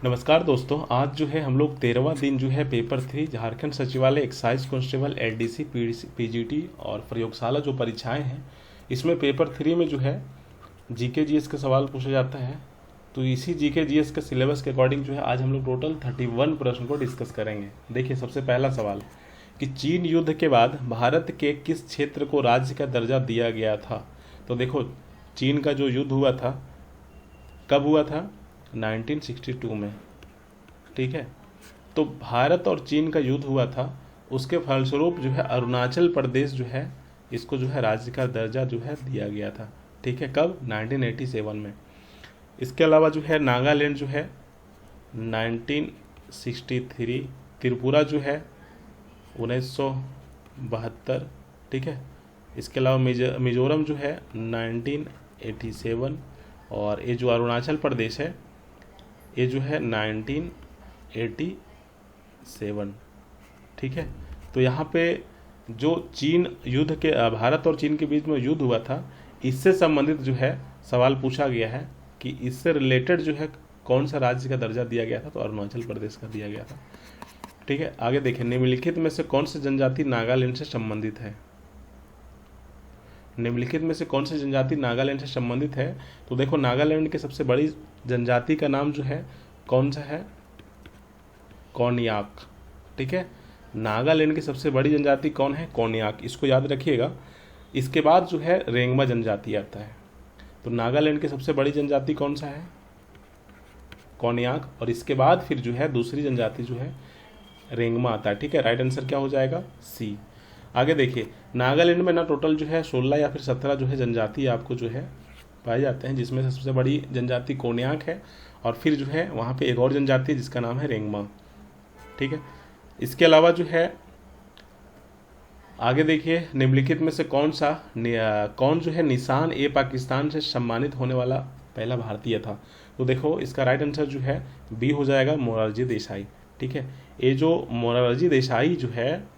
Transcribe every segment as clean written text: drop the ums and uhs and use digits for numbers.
नमस्कार दोस्तों, आज जो है हम लोग 13वां दिन जो है पेपर 3 झारखंड सचिवालय एक्साइज कांस्टेबल एलडीसी पीजीटी और प्रयोगशाला जो परीक्षाएं हैं, इसमें पेपर 3 में जो है जीके जीएस का सवाल पूछा जाता है। तो इसी जीके जीएस के सिलेबस के अकॉर्डिंग जो है आज हम लोग टोटल 31 प्रश्न को डिस्कस करेंगे। देखिए, सबसे पहला सवाल कि चीन युद्ध के बाद भारत के किस क्षेत्र को राज्य का दर्जा दिया गया था। तो देखो, चीन का जो युद्ध हुआ था कब हुआ था? 1962 में। ठीक है, तो भारत और चीन का युद्ध हुआ था, उसके फलस्वरूप जो है अरुणाचल प्रदेश जो है इसको जो है राज्य का दर्जा जो है दिया गया था। ठीक है, कब? 1987 में। इसके अलावा जो है नागालैंड जो है 1963, त्रिपुरा जो है 1972। ठीक है, इसके अलावा मिजोरम जो है 1987 और ये जो अरुणाचल प्रदेश है ये जो है 1987। ठीक है, तो यहाँ पे जो चीन युद्ध के भारत और चीन के बीच में युद्ध हुआ था, इससे संबंधित जो है सवाल पूछा गया है कि इससे रिलेटेड जो है कौन सा राज्य का दर्जा दिया गया था। तो अरुणाचल प्रदेश का दिया गया था। ठीक है, आगे देखें, निम्नलिखित में से कौन सी जनजाति नागालैंड से संबंधित है? निम्नलिखित में से कौन सी जनजाति नागालैंड से संबंधित है? तो देखो, नागालैंड की सबसे बड़ी जनजाति का नाम जो है कौन सा है? कोन्याक। ठीक है, नागालैंड की सबसे बड़ी जनजाति कौन है? कोन्याक, इसको याद रखिएगा। इसके बाद जो है रेंगमा जनजाति आता है। तो नागालैंड की सबसे बड़ी जनजाति कौन सा है? कोन्याक, और इसके बाद फिर जो है दूसरी जनजाति जो है रेंगमा आता है। ठीक है, राइट आंसर क्या हो जाएगा? सी। आगे देखिए, नागालैंड में ना टोटल जो है 16 या फिर 17 जो है जनजाति आपको जो है पाए जाते हैं, जिसमें सबसे बड़ी जनजाति कोन्याक है और फिर जो है वहाँ पे एक और जनजाति है जिसका नाम है रेंगमा। ठीक है, इसके अलावा जो है आगे देखिए, निम्नलिखित में से कौन जो है निशान ए पाकिस्तान से सम्मानित होने वाला पहला भारतीय था। तो देखो, इसका राइट आंसर जो है बी हो जाएगा, मोरारजी देसाई। ठीक है, ये जो मोरारजी देसाई जो है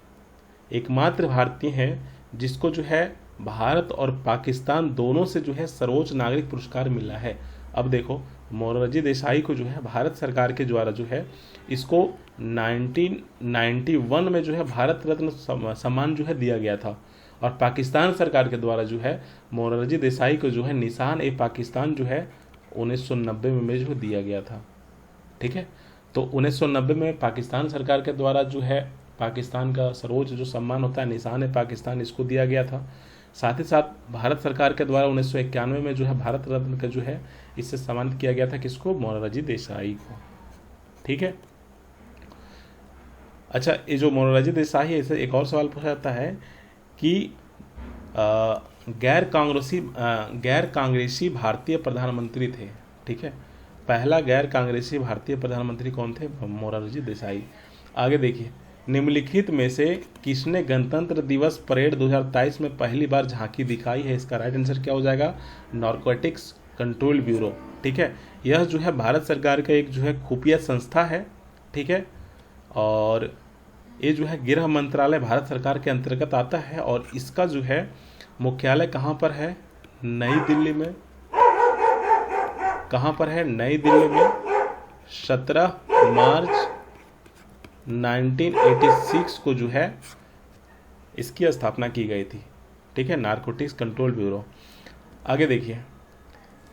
एकमात्र भारतीय हैं जिसको जो है भारत और पाकिस्तान दोनों से जो है सर्वोच्च नागरिक पुरस्कार मिला है। अब देखो, मोरारजी देसाई को जो है भारत सरकार के द्वारा जो है इसको 1991 में जो है भारत रत्न सम्मान जो है दिया गया था, और पाकिस्तान सरकार के द्वारा जो है मोरारजी देसाई को जो है निशान ए पाकिस्तान जो है 1990 में जो दिया गया था। ठीक है, तो 1990 में पाकिस्तान सरकार के द्वारा जो है पाकिस्तान का सर्वोच्च जो सम्मान होता है निशान ए पाकिस्तान, इसको दिया गया था। साथ ही साथ भारत सरकार के द्वारा 1991 में जो है भारत रत्न का जो है इससे सम्मानित किया गया था किसको? मोरारजी देसाई को। ठीक है, अच्छा, ये जो मोरारजी देसाई है, इसे एक और सवाल पूछा जाता है कि गैर कांग्रेसी भारतीय प्रधानमंत्री थे। ठीक है, पहला गैर कांग्रेसी भारतीय प्रधानमंत्री कौन थे? मोरारजी देसाई। आगे देखिए, निम्नलिखित में से किसने गणतंत्र दिवस परेड 2023 में पहली बार झांकी दिखाई है? इसका राइट आंसर क्या हो जाएगा? Narcotics control bureau. ठीक है, यह जो है भारत सरकार का एक जो है खुफिया संस्था है। ठीक है, और ये जो है गृह मंत्रालय भारत सरकार के अंतर्गत आता है, और इसका जो है मुख्यालय कहाँ पर है? नई दिल्ली में। कहाँ पर है? नई दिल्ली में। 17 मार्च 1986 को जो है इसकी स्थापना की गई थी। ठीक है, नारकोटिक्स कंट्रोल ब्यूरो। आगे देखिए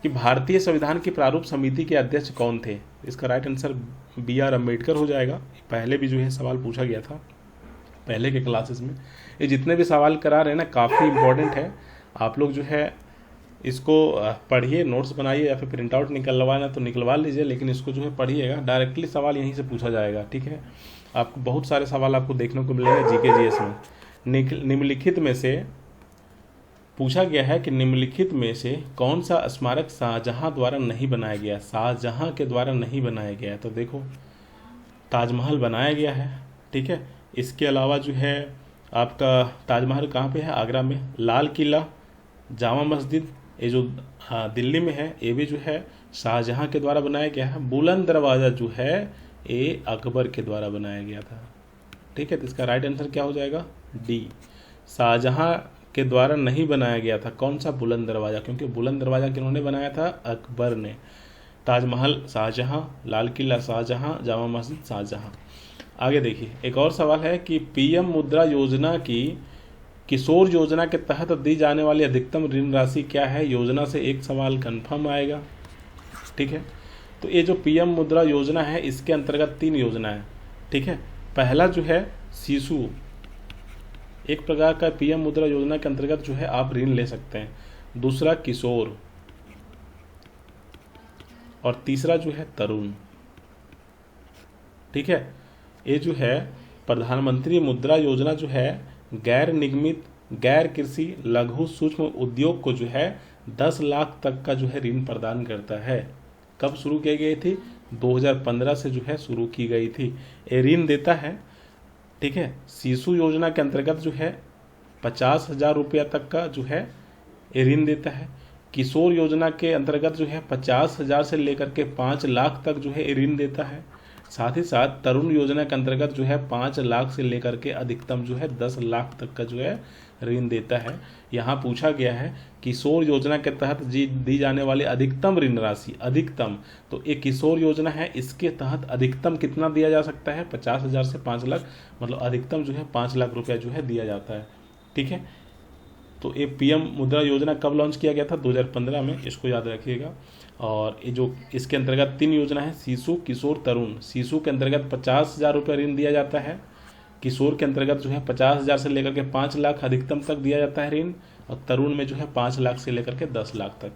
कि भारतीय संविधान की प्रारूप समिति के अध्यक्ष कौन थे? इसका राइट आंसर BR अम्बेडकर हो जाएगा। पहले भी जो है सवाल पूछा गया था पहले के क्लासेस में। ये जितने भी सवाल करा रहे हैं ना, काफ़ी इंपॉर्टेंट है। आप लोग जो है इसको पढ़िए, नोट्स बनाइए या फिर प्रिंट आउट निकलवाना तो निकलवा लीजिए, लेकिन इसको जो है पढ़िएगा, डायरेक्टली सवाल यहीं से पूछा जाएगा। ठीक है, आपको बहुत सारे सवाल आपको देखने को मिलेंगे जीके जीएस में। निम्नलिखित में से पूछा गया है कि निम्नलिखित में से कौन सा स्मारक शाहजहां द्वारा नहीं बनाया गया? शाहजहां के द्वारा नहीं बनाया गया। तो देखो, ताजमहल बनाया गया है। ठीक है, इसके अलावा जो है आपका ताजमहल कहाँ पे है? आगरा में। लाल किला, जामा मस्जिद, ये जो दिल्ली में है, ये भी जो है शाहजहां के द्वारा बनाया गया है। बुलंद दरवाज़ा जो है ये अकबर के द्वारा बनाया गया था। ठीक है, तो इसका राइट आंसर क्या हो जाएगा? डी, शाहजहां के द्वारा नहीं बनाया गया था। कौन सा? बुलंद दरवाज़ा, क्योंकि बुलंद दरवाज़ा किन्होंने बनाया था? अकबर ने। ताजमहल शाहजहां, लाल किला शाहजहां, जामा मस्जिद शाहजहां। आगे देखिए एक और सवाल है कि पीएम मुद्रा योजना की किशोर योजना के तहत दी जाने वाली अधिकतम ऋण राशि क्या है। योजना से एक सवाल कंफर्म आएगा, ठीक है। तो ये जो पीएम मुद्रा योजना है इसके अंतर्गत 3 योजना है, ठीक है। पहला जो है शिशु, एक प्रकार का पीएम मुद्रा योजना के अंतर्गत जो है आप ऋण ले सकते हैं। दूसरा किशोर, और तीसरा जो है तरुण, ठीक है। ये जो है प्रधानमंत्री मुद्रा योजना जो है गैर निगमित, गैर कृषि, लघु सूक्ष्म उद्योग को जो है 10 लाख तक का जो है ऋण प्रदान करता है। कब शुरू की गई थी? 2015 से जो है शुरू की गई थी। ये ऋण देता है, ठीक है। शिशु योजना के अंतर्गत जो है 50,000 रुपया तक का जो है ये ऋण देता है। किशोर योजना के अंतर्गत जो है 50,000 से लेकर के 5 लाख तक जो है ये ऋण देता है। साथ ही साथ तरुण योजना के अंतर्गत जो है 5 लाख से लेकर के अधिकतम जो है 10 लाख तक का जो है ऋण देता है। यहाँ पूछा गया है किशोर योजना के तहत दी जाने वाली अधिकतम ऋण राशि, अधिकतम, तो एक किशोर योजना है इसके तहत अधिकतम कितना दिया जा सकता है? 50,000 से 5 लाख, मतलब अधिकतम जो है 5 लाख रुपया जो है दिया जाता है, ठीक है। तो ये पीएम मुद्रा योजना कब लॉन्च किया गया था? 2015 में, इसको याद रखिएगा। और ये जो इसके अंतर्गत 3 योजना है, शिशु, किशोर, तरुण। शिशु के अंतर्गत 50,000 रुपये ऋण दिया जाता है। किशोर के अंतर्गत जो है 50,000 से लेकर के 5 लाख अधिकतम तक दिया जाता है ऋण, और तरुण में जो है 5 लाख से लेकर के 10 लाख तक,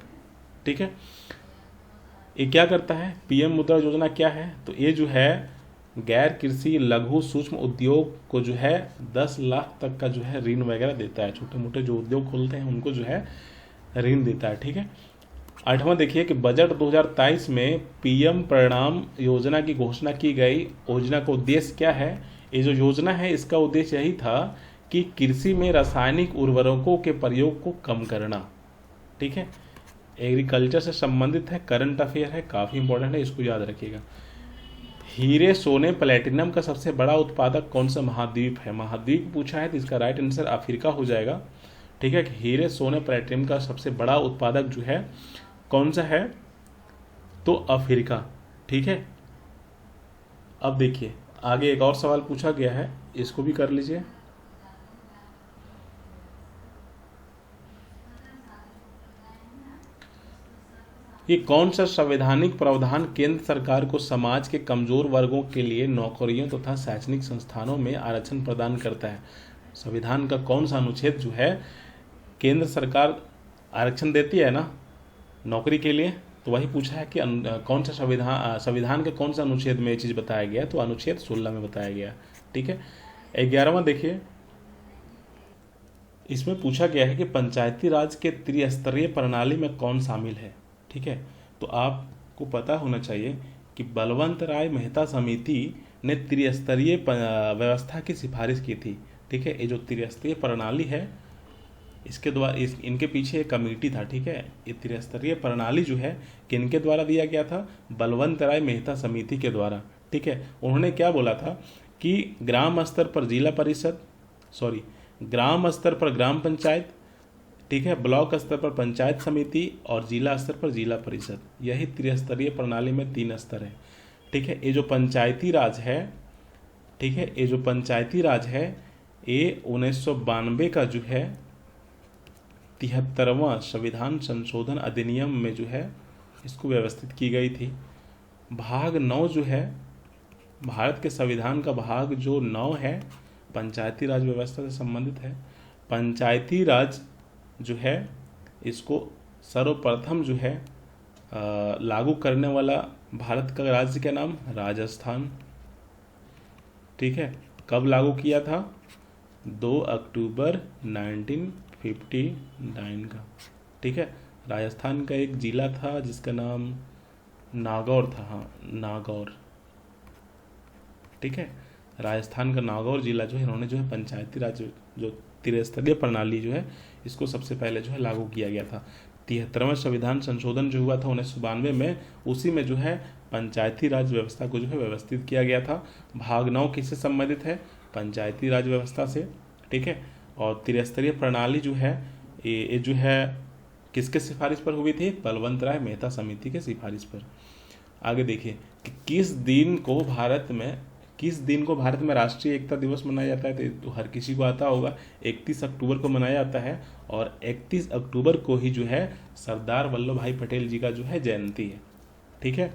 ठीक है। ये क्या करता है? पीएम मुद्रा योजना क्या है? तो ये जो है गैर कृषि लघु सूक्ष्म उद्योग को जो है 10 लाख तक का जो है ऋण वगैरह देता है। छोटे मोटे जो उद्योग खोलते हैं उनको जो है ऋण देता है, ठीक है। 8वां देखिए कि बजट 2023 में पीएम परिणाम योजना की घोषणा की गई। योजना का उद्देश्य क्या है? ये जो योजना है इसका उद्देश्य यही था कि कृषि में रासायनिक उर्वरकों के प्रयोग को कम करना, ठीक है। एग्रीकल्चर से संबंधित है, करंट अफेयर है, काफ़ी इंपॉर्टेंट है, इसको याद रखिएगा। हीरे, सोने, प्लेटिनम का सबसे बड़ा उत्पादक कौन सा महाद्वीप है? महाद्वीप पूछा है तो इसका राइट आंसर अफ्रीका हो जाएगा, ठीक है। हीरे, सोने, प्लेटिनम का सबसे बड़ा उत्पादक जो है कौन सा है? तो अफ्रीका, ठीक है। अब देखिए आगे एक और सवाल पूछा गया है, इसको भी कर लीजिए। ये कौन सा संवैधानिक प्रावधान केंद्र सरकार को समाज के कमजोर वर्गों के लिए नौकरियों तथा शैक्षणिक संस्थानों में आरक्षण प्रदान करता है? संविधान का कौन सा अनुच्छेद जो है केंद्र सरकार आरक्षण देती है ना नौकरी के लिए? तो वही पूछा है कि कौन सा संविधान के कौन सा अनुच्छेद में ये चीज़ बताया गया है? तो अनुच्छेद 16 में बताया गया, ठीक है। 11वां देखिए, इसमें पूछा गया है कि पंचायती राज के त्रिस्तरीय प्रणाली में कौन शामिल है, ठीक है। तो आपको पता होना चाहिए कि बलवंत राय मेहता समिति ने त्रिस्तरीय व्यवस्था की सिफारिश की थी, ठीक है। ये जो त्रिस्तरीय प्रणाली है इसके द्वारा इनके पीछे एक कमेटी था, ठीक है। ये त्रिस्तरीय प्रणाली जो है किनके द्वारा दिया गया था? बलवंत राय मेहता समिति के द्वारा, ठीक है। उन्होंने क्या बोला था कि ग्राम स्तर पर जिला परिषद, ग्राम स्तर पर ग्राम पंचायत, ठीक है, ब्लॉक स्तर पर पंचायत समिति और जिला स्तर पर जिला परिषद, यही त्रिस्तरीय प्रणाली में 3 स्तर है, ठीक है। ये जो पंचायती राज है, ठीक है, ये जो पंचायती राज है ये 1992 का जो है 73वां संविधान संशोधन अधिनियम में जो है इसको व्यवस्थित की गई थी। भाग 9 जो है भारत के संविधान का भाग जो 9 है पंचायती राज व्यवस्था से संबंधित है। पंचायती राज जो है इसको सर्वप्रथम जो है लागू करने वाला भारत का राज्य का नाम राजस्थान, ठीक है। कब लागू किया था? 2 अक्टूबर 1959 का, ठीक है। राजस्थान का एक जिला था जिसका नाम नागौर था, हाँ नागौर, ठीक है। राजस्थान का नागौर जिला जो है इन्होंने जो है पंचायती राज जो त्रिस्तरीय प्रणाली जो है इसको सबसे पहले जो है लागू किया गया था। 73वां संविधान संशोधन जो हुआ था 1992 में, उसी में जो है पंचायती राज व्यवस्था को जो है व्यवस्थित किया गया था। भाग 9 किससे संबंधित है? पंचायती राज व्यवस्था से, ठीक है। और त्रिस्तरीय प्रणाली जो है ये जो है किसके सिफारिश पर हुई थी? बलवंत राय मेहता समिति के सिफारिश पर। आगे देखिए कि किस दिन को भारत में राष्ट्रीय एकता दिवस मनाया जाता है, तो हर किसी को आता होगा, 31 अक्टूबर को मनाया जाता है। और 31 अक्टूबर को ही जो है सरदार वल्लभ भाई पटेल जी का जो है जयंती है। ठीक है।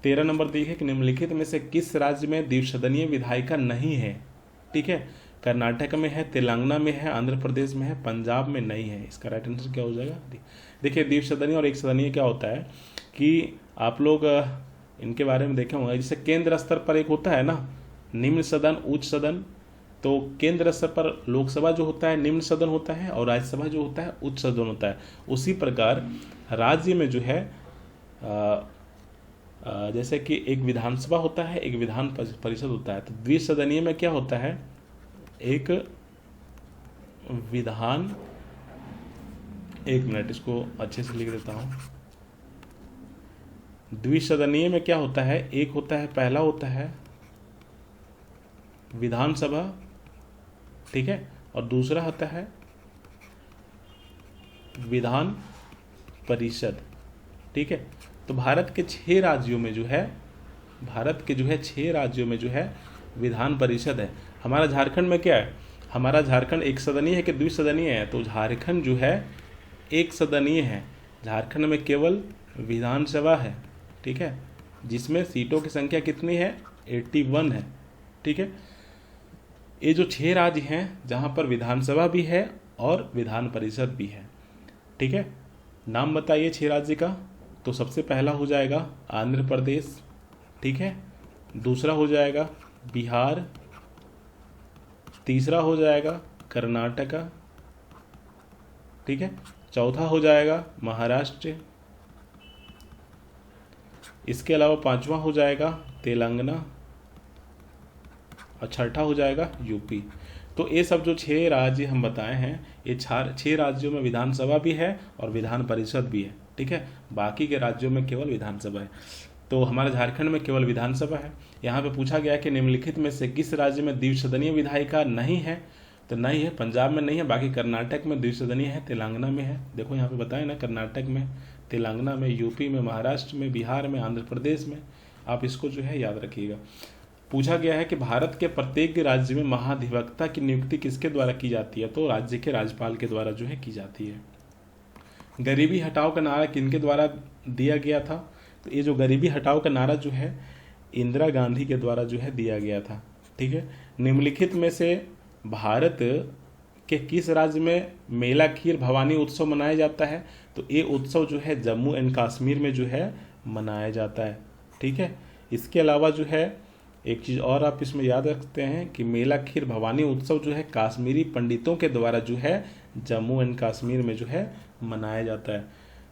13 नंबर देखिए कि निम्नलिखित में से किस राज्य में द्विसदनीय विधायिका नहीं है। ठीक है। कर्नाटक में है, तेलंगाना में है, आंध्र प्रदेश में है, पंजाब में नहीं है। इसका राइट आंसर क्या हो जाएगा? देखिए द्विसदनीय और एक सदनीय क्या होता है कि आप लोग इनके बारे में देखे होंगे। जैसे केंद्र स्तर पर एक होता है ना निम्न सदन, उच्च सदन। तो केंद्र स्तर पर लोकसभा जो होता है निम्न सदन होता है और राज्यसभा जो होता है उच्च सदन होता है। उसी प्रकार राज्य में जो है जैसे कि एक विधानसभा होता है, एक विधान परिषद होता है। तो द्विसदनीय में क्या होता है, एक विधान, एक मिनट इसको अच्छे से लिख देता हूं। द्विसदनीय में क्या होता है, एक होता है, पहला होता है विधानसभा, ठीक है, और दूसरा होता है विधान परिषद। ठीक है। तो भारत के 6 राज्यों में जो है, भारत के जो है 6 राज्यों में जो है विधान परिषद है। हमारा झारखंड में क्या है, हमारा झारखंड एक सदनीय है कि द्विसदनीय है? तो झारखंड जो है एक सदनीय है। झारखंड में केवल विधानसभा है। ठीक है, जिसमें सीटों की संख्या कितनी है, 81 है। ठीक है। ये जो 6 राज्य हैं जहाँ पर विधानसभा भी है और विधान परिषद भी है। ठीक है। नाम बताइए 6 राज्य का। तो सबसे पहला हो जाएगा आंध्र प्रदेश। ठीक है। दूसरा हो जाएगा बिहार। तीसरा हो जाएगा कर्नाटका। ठीक है। चौथा हो जाएगा महाराष्ट्र। इसके अलावा 5वां हो जाएगा तेलंगाना और छठा हो जाएगा यूपी। तो ये सब जो 6 राज्य हम बताए हैं, ये 6 राज्यों में विधानसभा भी है और विधान परिषद भी है। ठीक है। बाकी के राज्यों में केवल विधानसभा है। तो हमारे झारखंड में केवल विधानसभा है। यहाँ पे पूछा गया कि निम्नलिखित में से किस राज्य में द्विसदनीय विधायिका नहीं है, तो नहीं है, पंजाब में नहीं है। बाकी कर्नाटक में द्विसदनीय है, तेलंगाना में है। देखो यहाँ पे बताए ना, कर्नाटक में, तेलंगाना में, यूपी में, महाराष्ट्र में, बिहार में, आंध्र प्रदेश में। आप इसको जो है याद रखिएगा। पूछा गया है कि भारत के प्रत्येक राज्य में महाधिवक्ता की नियुक्ति किसके द्वारा की जाती है, तो राज्य के राज्यपाल के द्वारा जो है की जाती है। गरीबी हटाओ का नारा किनके द्वारा दिया गया था, तो ये जो गरीबी हटाओ का नारा जो है इंदिरा गांधी के द्वारा जो है दिया गया था। ठीक है। निम्नलिखित में से भारत के किस राज्य में मेला खीर भवानी उत्सव मनाया जाता है, तो ये उत्सव जो है जम्मू एंड कश्मीर में जो है मनाया जाता है। ठीक है। इसके अलावा जो है एक चीज़ और आप इसमें याद रखते हैं कि मेला खीर भवानी उत्सव जो है काश्मीरी पंडितों के द्वारा जो है जम्मू एंड कश्मीर में जो है मनाया जाता है।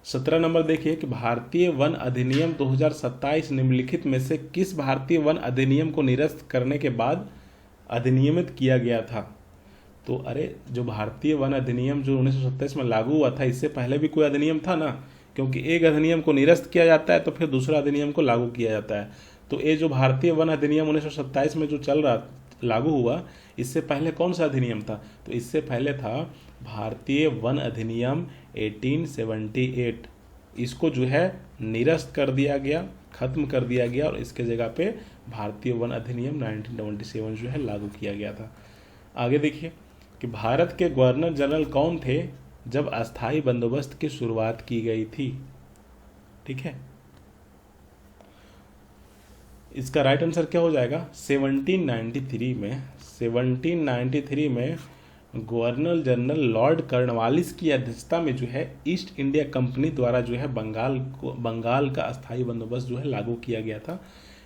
17 नंबर देखिए कि भारतीय वन अधिनियम 2027 निम्नलिखित में से किस भारतीय वन अधिनियम को निरस्त करने के बाद अधिनियमित किया गया था। तो अरे जो भारतीय वन अधिनियम जो 1927 में लागू हुआ था, इससे पहले भी कोई अधिनियम था ना, क्योंकि एक अधिनियम को निरस्त किया जाता है तो फिर दूसरा अधिनियम को लागू किया जाता है। तो ये जो भारतीय वन अधिनियम 1927 में जो चल रहा लागू हुआ, इससे पहले कौन सा अधिनियम था, तो इससे पहले था भारतीय वन अधिनियम 1878। इसको जो है निरस्त कर दिया गया, खत्म कर दिया गया और इसके जगह पे भारतीय वन अधिनियम 1927 जो है लागू किया गया था। आगे देखिए कि भारत के गवर्नर जनरल कौन थे जब अस्थाई बंदोबस्त की शुरुआत की गई थी। ठीक है। इसका राइट आंसर क्या हो जाएगा, 1793 में गवर्नर जनरल लॉर्ड कॉर्नवालिस की अध्यक्षता में जो है ईस्ट इंडिया कंपनी द्वारा जो है बंगाल का अस्थाई बंदोबस्त जो है लागू किया गया था।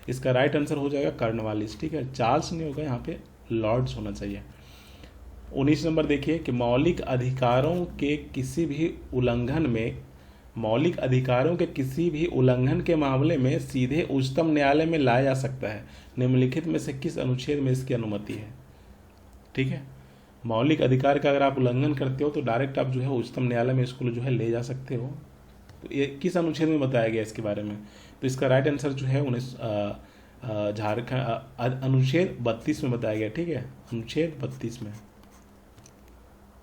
इसका राइट आंसर हो जाएगा कॉर्नवालिस। ठीक है। चार्ल्स नहीं होगा, यहाँ पे लॉर्ड्स होना चाहिए। 19 नंबर देखिए कि मौलिक अधिकारों के किसी भी उल्लंघन के मामले में सीधे उच्चतम न्यायालय में लाया जा सकता है। निम्नलिखित में से किस अनुच्छेद में इसकी अनुमति है। ठीक है। मौलिक अधिकार का अगर आप उल्लंघन करते हो तो डायरेक्ट आप जो है उच्चतम न्यायालय में इसको जो है ले जा सकते हो। तो ये किस अनुच्छेद में बताया गया इसके बारे में, तो इसका राइट आंसर जो है झारखंड अनुच्छेद 32 में बताया गया। ठीक है। अनुच्छेद 32 में।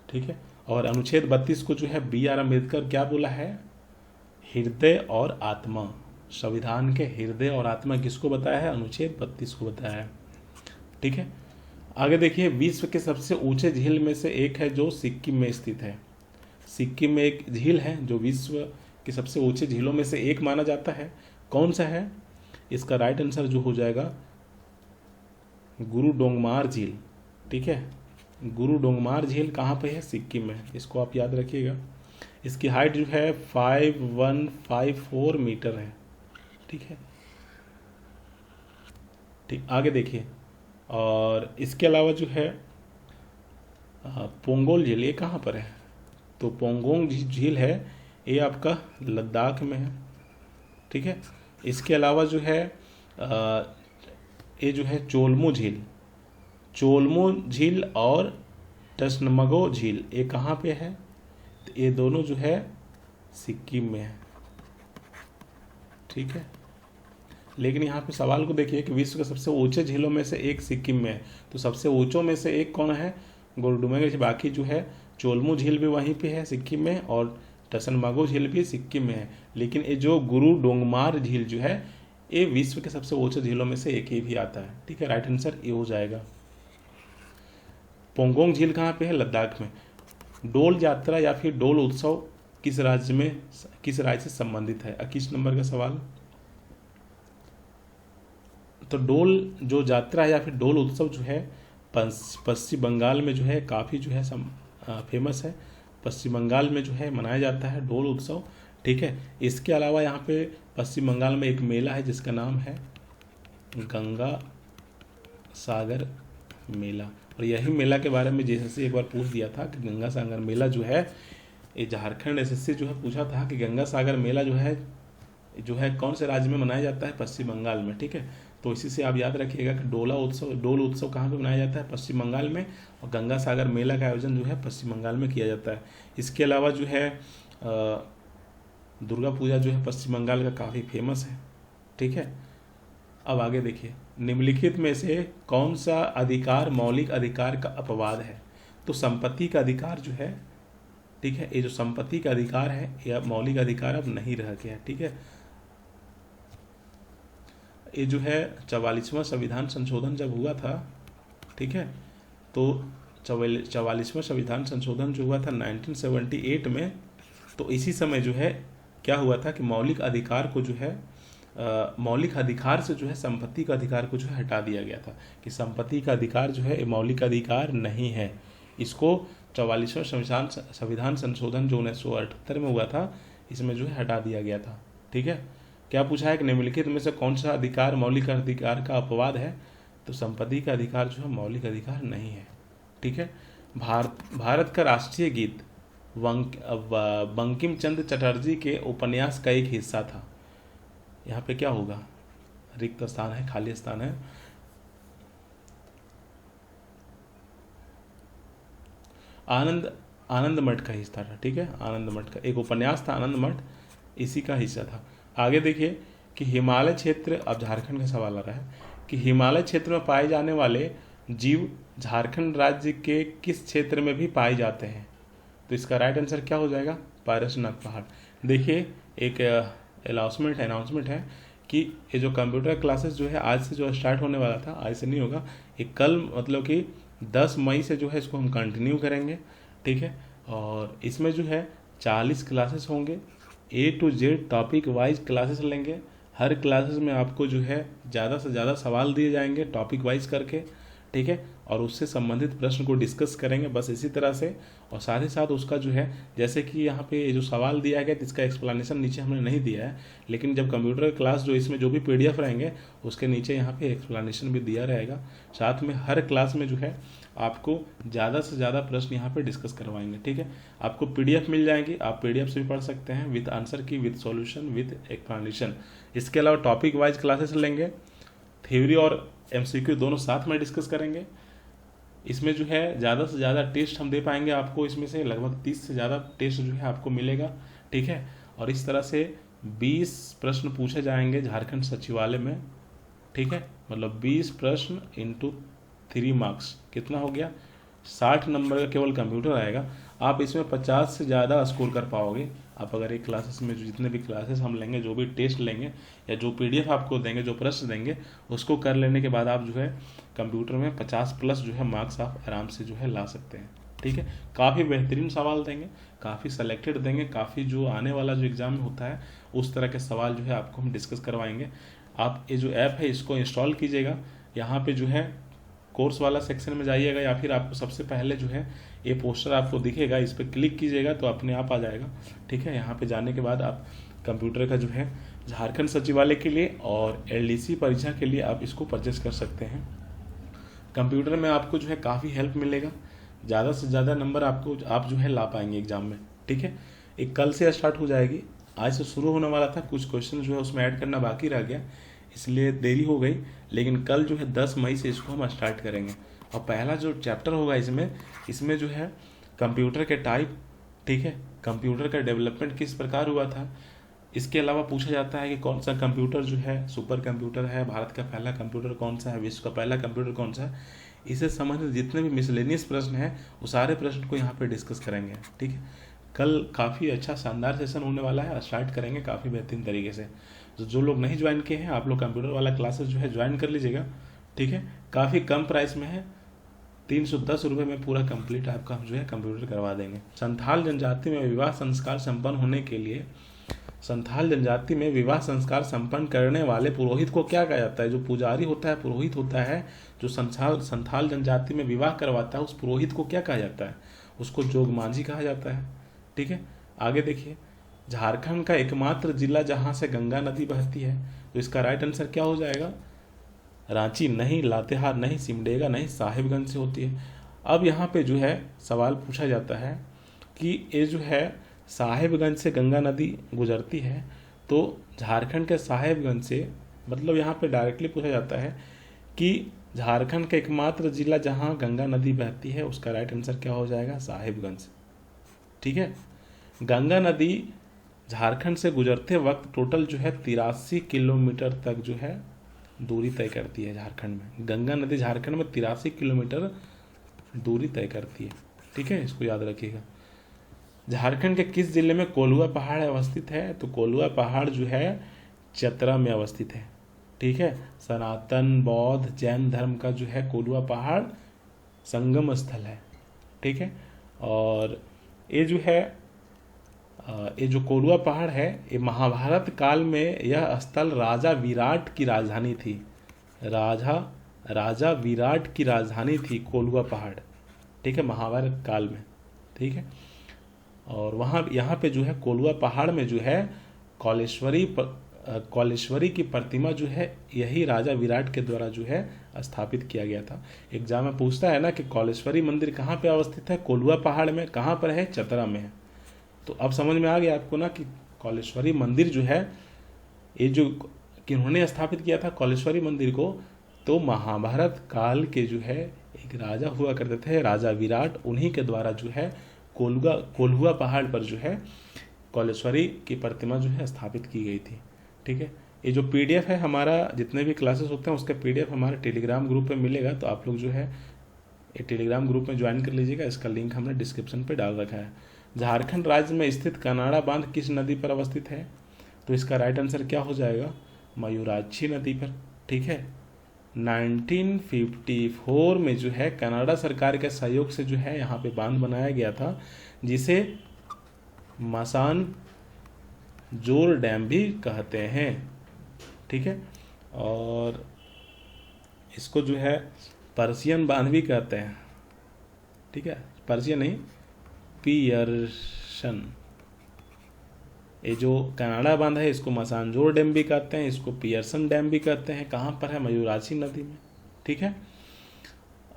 ठीक है। और अनुच्छेद 32 को जो है BR अम्बेडकर क्या बोला है, हृदय और आत्मा। संविधान के हृदय और आत्मा किसको बताया है? अनुच्छेद 32 को बताया है। ठीक है, आगे देखिए, विश्व के सबसे ऊंचे झील में से एक है जो सिक्किम में स्थित है। सिक्किम में एक झील है जो विश्व के सबसे ऊंचे झीलों में से एक माना जाता है। कौन सा है? इसका राइट आंसर जो हो जाएगा गुरु डोंगमार झील। ठीक है, गुरु डोंगमार झील कहाँ पे है? सिक्किम में। इसको आप याद रखिएगा। इसकी हाइट जो है 5154 मीटर है। ठीक है, ठीक, आगे देखिए, और इसके अलावा जो है पोंगोल झील, ये कहाँ पर है? तो पोंगोंग झील है, ये आपका लद्दाख में है। ठीक है, इसके अलावा जो है ये जो है चोलमू झील, चोलमू झील और टसनमगो झील, ये कहाँ पे है? तो ये दोनों जो है सिक्किम में है। ठीक है, लेकिन यहाँ पे सवाल को देखिए कि विश्व के सबसे ऊंचे झीलों में से एक सिक्किम में है, तो सबसे ऊंचों में से एक कौन है? गुरुडुमेंग। बाकी जो है चोलमू झील भी वहीं पे है सिक्किम में, और टसनमगो झील भी सिक्किम में है, लेकिन ये जो गुरु डोंगमार झील जो है ये विश्व के सबसे ऊंचे झीलों में से एक ही भी आता है। ठीक है, राइट आंसर ये हो जाएगा। पोंगोंग झील कहाँ पे है? लद्दाख में। डोल यात्रा या फिर डोल उत्सव किस राज्य से संबंधित है? 21 नंबर का सवाल। तो डोल जो यात्रा या फिर डोल उत्सव जो है पश्चिम बंगाल में जो है काफ़ी जो है फेमस है। पश्चिम बंगाल में जो है मनाया जाता है डोल उत्सव। ठीक है, इसके अलावा यहाँ पे पश्चिम बंगाल में एक मेला है जिसका नाम है गंगा सागर मेला, और यही मेला के बारे में जैसे एक बार पूछ दिया था कि गंगा सागर मेला जो है, ये झारखंड एसएससी जो है पूछा था कि गंगा सागर मेला जो है कौन से राज्य में मनाया जाता है? पश्चिम बंगाल में। ठीक है, तो इसी से आप याद रखिएगा कि डोल उत्सव कहाँ पे मनाया जाता है? पश्चिम बंगाल में, और गंगा सागर मेला का आयोजन जो है पश्चिम बंगाल में किया जाता है। इसके अलावा जो है दुर्गा पूजा जो है पश्चिम बंगाल का काफ़ी फेमस है। ठीक है, अब आगे देखिए, निम्नलिखित में से कौन सा अधिकार मौलिक अधिकार का अपवाद है? तो संपत्ति का अधिकार जो है, ठीक है, ये जो संपत्ति का अधिकार है यह मौलिक अधिकार अब नहीं रह गया। ठीक है, ये जो है 44वां संविधान संशोधन जब हुआ था, ठीक है, तो 44वां संविधान संशोधन जो हुआ था 1978 में, तो इसी समय जो है क्या हुआ था कि मौलिक अधिकार को जो है मौलिक अधिकार से जो है संपत्ति का अधिकार को जो है हटा दिया गया था कि संपत्ति का अधिकार जो है मौलिक अधिकार नहीं है। इसको 44वां संविधान संशोधन जो 1978 में हुआ था, इसमें जो है हटा दिया गया था। ठीक है, क्या पूछा है कि निम्नलिखित में से कौन सा अधिकार मौलिक अधिकार का अपवाद है? तो संपत्ति का अधिकार जो है मौलिक अधिकार नहीं है। ठीक है, भारत का राष्ट्रीय गीत बंकिम चंद्र चटर्जी के उपन्यास का एक हिस्सा था। यहाँ पे क्या होगा? रिक्त स्थान है, खाली स्थान है। आनंद मठ का हिस्सा था। ठीक है, आनंद मठ का एक उपन्यास था, आनंद मठ, इसी का हिस्सा था। आगे देखिए कि हिमालय क्षेत्र, अब झारखंड का सवाल आ रहा है कि हिमालय क्षेत्र में पाए जाने वाले जीव झारखंड राज्य के किस क्षेत्र में भी पाए जाते हैं? तो इसका राइट आंसर क्या हो जाएगा? पारसनाथ पहाड़। देखिए, एक अनाउंसमेंट है कि ये जो कंप्यूटर क्लासेस जो है आज से जो स्टार्ट होने वाला था, आज से नहीं होगा, ये कल मतलब कि 10 मई से जो है इसको हम कंटिन्यू करेंगे। ठीक है, और इसमें जो है 40 क्लासेस होंगे, A to Z topic wise classes लेंगे। हर क्लासेस में आपको जो है ज़्यादा से ज़्यादा सवाल दिए जाएंगे टॉपिक वाइज करके। ठीक है, और उससे संबंधित प्रश्न को डिस्कस करेंगे बस इसी तरह से। और साथ ही साथ उसका जो है, जैसे कि यहाँ पे जो सवाल दिया गया इसका एक्सप्लेनेशन नीचे हमने नहीं दिया है, लेकिन जब कंप्यूटर क्लास जो इसमें जो भी PDF रहेंगे उसके नीचे यहाँ पे एक्सप्लेनेशन भी दिया रहेगा। साथ में हर क्लास में जो है आपको ज़्यादा से ज़्यादा प्रश्न यहाँ पे डिस्कस करवाएंगे। ठीक है, आपको PDF मिल जाएंगी, आप PDF से भी पढ़ सकते हैं विद आंसर की, विद सॉल्यूशन, विद एक्सप्लेनेशन। इसके अलावा टॉपिक वाइज क्लासेस लेंगे, थ्योरी और MCQ दोनों साथ में डिस्कस करेंगे। इसमें जो है ज़्यादा से ज़्यादा टेस्ट हम दे पाएंगे आपको, इसमें से लगभग 30 से ज़्यादा टेस्ट जो है आपको मिलेगा। ठीक है, और इस तरह से 20 प्रश्न पूछे जाएंगे झारखंड सचिवालय में। ठीक है, मतलब 20 प्रश्न इंटू 3 मार्क्स, कितना हो गया? 60 नंबर का केवल कंप्यूटर आएगा। आप इसमें 50 से ज़्यादा स्कोर कर पाओगे। आप अगर एक क्लासेस में जो जितने भी क्लासेस हम लेंगे, जो भी टेस्ट लेंगे या जो PDF आपको देंगे, जो प्रश्न देंगे, उसको कर लेने के बाद आप जो है कंप्यूटर में 50+ जो है मार्क्स आप आराम से जो है ला सकते हैं। ठीक है, काफ़ी बेहतरीन सवाल देंगे, काफ़ी सेलेक्टेड देंगे, काफ़ी जो आने वाला जो एग्ज़ाम में होता है उस तरह के सवाल जो है आपको हम डिस्कस करवाएंगे। आप ये जो ऐप है इसको इंस्टॉल कीजिएगा, यहाँ पे जो है कोर्स वाला सेक्शन में जाइएगा या फिर आपको सबसे पहले जो है ये पोस्टर आपको दिखेगा, इस पर क्लिक कीजिएगा तो अपने आप आ जाएगा। ठीक है, यहाँ पे जाने के बाद आप कंप्यूटर का जो है झारखंड सचिवालय के लिए और LDC परीक्षा के लिए आप इसको परचेस कर सकते हैं। कंप्यूटर में आपको जो है काफ़ी हेल्प मिलेगा, ज़्यादा से ज़्यादा नंबर आपको आप जो है ला पाएंगे एग्जाम में। ठीक है, एक कल से स्टार्ट हो जाएगी, आज से शुरू होने वाला था, कुछ क्वेश्चन जो है उसमें ऐड करना बाकी रह गया इसलिए देरी हो गई, लेकिन कल जो है 10 मई से इसको हम स्टार्ट करेंगे। और पहला जो चैप्टर होगा इसमें जो है कंप्यूटर के टाइप, ठीक है, कंप्यूटर का डेवलपमेंट किस प्रकार हुआ था, इसके अलावा पूछा जाता है कि कौन सा कंप्यूटर जो है सुपर कंप्यूटर है, भारत का पहला कंप्यूटर कौन सा है, विश्व का पहला कंप्यूटर कौन सा है। इसे संबंधित जितने भी मिसलेनियस प्रश्न हैं वो सारे प्रश्न को यहाँ पे डिस्कस करेंगे। ठीक है, कल काफ़ी अच्छा शानदार सेशन होने वाला है, स्टार्ट करेंगे काफ़ी बेहतरीन तरीके से। तो जो लोग नहीं ज्वाइन किए हैं आप लोग कंप्यूटर वाला क्लासेस जो है ज्वाइन कर लीजिएगा। ठीक है, काफ़ी कम प्राइस में है, 310 रुपये में पूरा कंप्लीट आपका जो है कंप्यूटर करवा देंगे। संथाल जनजाति में विवाह संस्कार संपन्न होने के लिए, संथाल जनजाति में विवाह संस्कार संपन्न करने वाले पुरोहित को क्या कहा जाता है? जो पुजारी होता है, पुरोहित होता है, जो संथाल जनजाति में विवाह करवाता है उस पुरोहित को क्या कहा जाता है? उसको जोग मांझी कहा जाता है। ठीक है, आगे देखिए, झारखंड का एकमात्र जिला जहां से गंगा नदी बहती है, तो इसका राइट आंसर क्या हो जाएगा? रांची नहीं, लातेहार नहीं, सिमडेगा नहीं, साहिबगंज से होती है। अब यहाँ पे जो है सवाल पूछा जाता है कि ये जो है साहिबगंज से गंगा नदी गुजरती है, तो झारखंड के साहिबगंज से, मतलब यहाँ पे डायरेक्टली पूछा जाता है कि झारखंड का एकमात्र जिला जहाँ गंगा नदी बहती है, उसका राइट आंसर क्या हो जाएगा? साहिबगंज। ठीक है, गंगा नदी झारखंड से गुजरते वक्त टोटल जो है 83 किलोमीटर तक जो है दूरी तय करती है झारखंड में। गंगा नदी झारखंड में 83 किलोमीटर दूरी तय करती है। ठीक है, इसको याद रखिएगा। झारखंड के किस जिले में कोल्हुआ पहाड़ अवस्थित है? तो कोल्हुआ पहाड़ जो है चतरा में अवस्थित है। ठीक है, सनातन बौद्ध जैन धर्म का जो है कोल्हुआ पहाड़ संगम स्थल है। ठीक है, और ये जो है ये जो कोल्हुआ पहाड़ है, ये महाभारत काल में यह स्थल राजा विराट की राजधानी थी। राजा विराट की राजधानी थी कोल्हुआ पहाड़। ठीक है, महाभारत काल में। ठीक है, और वहाँ यहाँ पे जो है कोल्हुआ पहाड़ में जो है कौलेश्वरी की प्रतिमा जो है यही राजा विराट के द्वारा जो है स्थापित किया गया था। एग्जाम में पूछता है ना कि कौलेश्वरी मंदिर कहाँ पे अवस्थित है? कोल्हुआ पहाड़ में। कहाँ पर है? चतरा में है। तो अब समझ में आ गया आपको ना कि कौलेश्वरी मंदिर जो है, ये जो किन्होंने स्थापित किया था कौलेश्वरी मंदिर को, तो महाभारत काल के जो है एक राजा हुआ करते थे, राजा विराट, उन्हीं के द्वारा जो है कोल्हुआ पहाड़ पर जो है कौलेश्वरी की प्रतिमा जो है स्थापित की गई थी। ठीक है, ये जो PDF है हमारा, जितने भी क्लासेस होते हैं उसका PDF हमारे टेलीग्राम ग्रुप में मिलेगा, तो आप लोग जो है ये टेलीग्राम ग्रुप में ज्वाइन कर लीजिएगा। इसका लिंक हमने डिस्क्रिप्शन पे डाल रखा है। झारखंड राज्य में स्थित कनाडा बांध किस नदी पर अवस्थित है? तो इसका राइट आंसर क्या हो जाएगा? मयूराक्षी नदी पर। ठीक है, 1954 में जो है कनाडा सरकार के सहयोग से जो है यहाँ पे बांध बनाया गया था, जिसे मसान जोर डैम भी कहते हैं। ठीक है, और इसको जो है पर्शियन बांध भी कहते हैं। ठीक है, पर्शियन नहीं, पियर्सन। ये जो कनाडा बांध है इसको मसानजोर डैम भी कहते हैं, इसको पियर्सन डैम भी कहते हैं। कहाँ पर है? मयूराक्षी नदी में। ठीक है,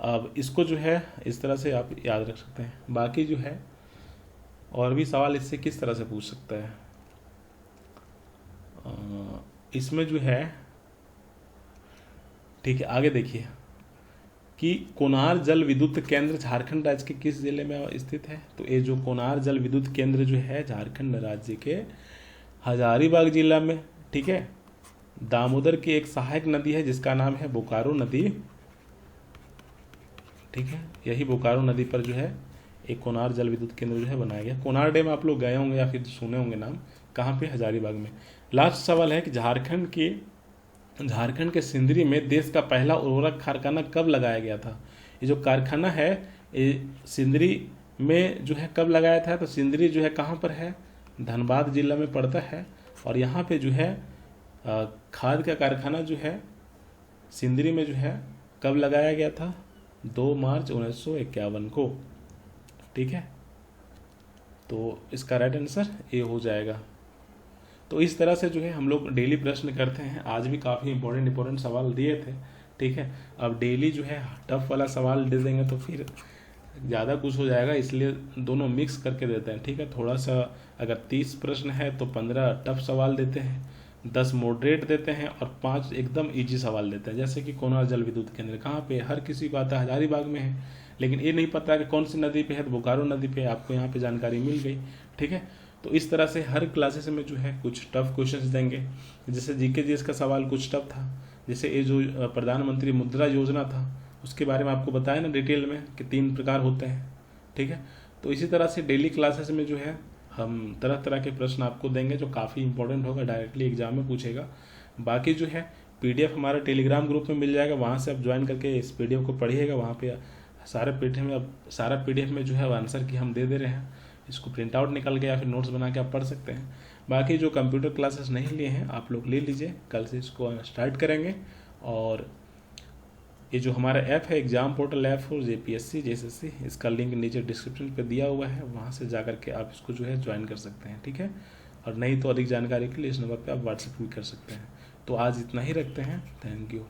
अब इसको जो है इस तरह से आप याद रख सकते हैं। बाकी जो है और भी सवाल इससे किस तरह से पूछ सकता है, इसमें जो है, ठीक है, आगे देखिए कि कोनार जल विद्युत केंद्र झारखंड राज्य के किस जिले में स्थित है? तो ये जो कोनार जल विद्युत केंद्र जो है झारखंड राज्य के हजारीबाग जिला में। ठीक है, दामोदर की एक सहायक नदी है जिसका नाम है बोकारो नदी। ठीक है, यही बोकारो नदी पर जो है एक कोनार जल विद्युत केंद्र जो है बनाया गया। कोनार डैम आप लोग गए होंगे या फिर सुने होंगे नाम, कहाँ पे, हजारीबाग में। लास्ट सवाल है कि झारखंड के सिंदरी में देश का पहला उर्वरक कारखाना कब लगाया गया था। ये जो कारखाना है ये सिंदरी में जो है कब लगाया था, तो सिंदरी जो है कहाँ पर है, धनबाद जिला में पड़ता है। और यहाँ पे जो है खाद का कारखाना जो है सिंदरी में जो है कब लगाया गया था, 2 मार्च 1951 को। ठीक है, तो इसका राइट आंसर ए हो जाएगा। तो इस तरह से जो है हम लोग डेली प्रश्न करते हैं। आज भी काफ़ी इंपॉर्टेंट सवाल दिए थे। ठीक है, अब डेली जो है टफ वाला सवाल दे देंगे तो फिर ज़्यादा कुछ हो जाएगा, इसलिए दोनों मिक्स करके देते हैं। ठीक है, थोड़ा सा अगर 30 प्रश्न है तो 15 टफ सवाल देते हैं, 10 मॉडरेट देते हैं और 5 एकदम इजी सवाल देते हैं। जैसे कि कोनार जल विद्युत केंद्र कहाँ पे, हर किसी को आता है हजारीबाग में है, लेकिन ये नहीं पता कि कौन सी नदी पे है, तो बोकारो नदी पे, आपको यहाँ पे जानकारी मिल गई। ठीक है, तो इस तरह से हर क्लासेस में जो है कुछ टफ क्वेश्चंस देंगे। जैसे जीके जीएस का सवाल कुछ टफ था, जैसे ये जो प्रधानमंत्री मुद्रा योजना था उसके बारे में आपको बताया ना डिटेल में कि 3 प्रकार होते हैं। ठीक है, तो इसी तरह से डेली क्लासेस में जो है हम तरह तरह के प्रश्न आपको देंगे जो काफ़ी इंपॉर्टेंट होगा, डायरेक्टली एग्जाम में पूछेगा। बाकी जो है पीडीएफ हमारा टेलीग्राम ग्रुप में मिल जाएगा, वहाँ से आप ज्वाइन करके इस पीडीएफ को पढ़िएगा। वहाँ पे सारा पीडीएफ में जो है आंसर की हम दे रहे हैं, इसको प्रिंट आउट निकल के या फिर नोट्स बना के आप पढ़ सकते हैं। बाकी जो कंप्यूटर क्लासेस नहीं लिए हैं आप लोग ले लीजिए, कल से इसको स्टार्ट करेंगे। और ये जो हमारा ऐप है exam portal app for JPSC JSSC, इसका लिंक नीचे डिस्क्रिप्शन पे दिया हुआ है, वहाँ से जा करके आप इसको जो है ज्वाइन कर सकते हैं। ठीक है, और नहीं तो अधिक जानकारी के लिए इस नंबर पे आप व्हाट्सएप भी कर सकते हैं। तो आज इतना ही रखते हैं, थैंक यू।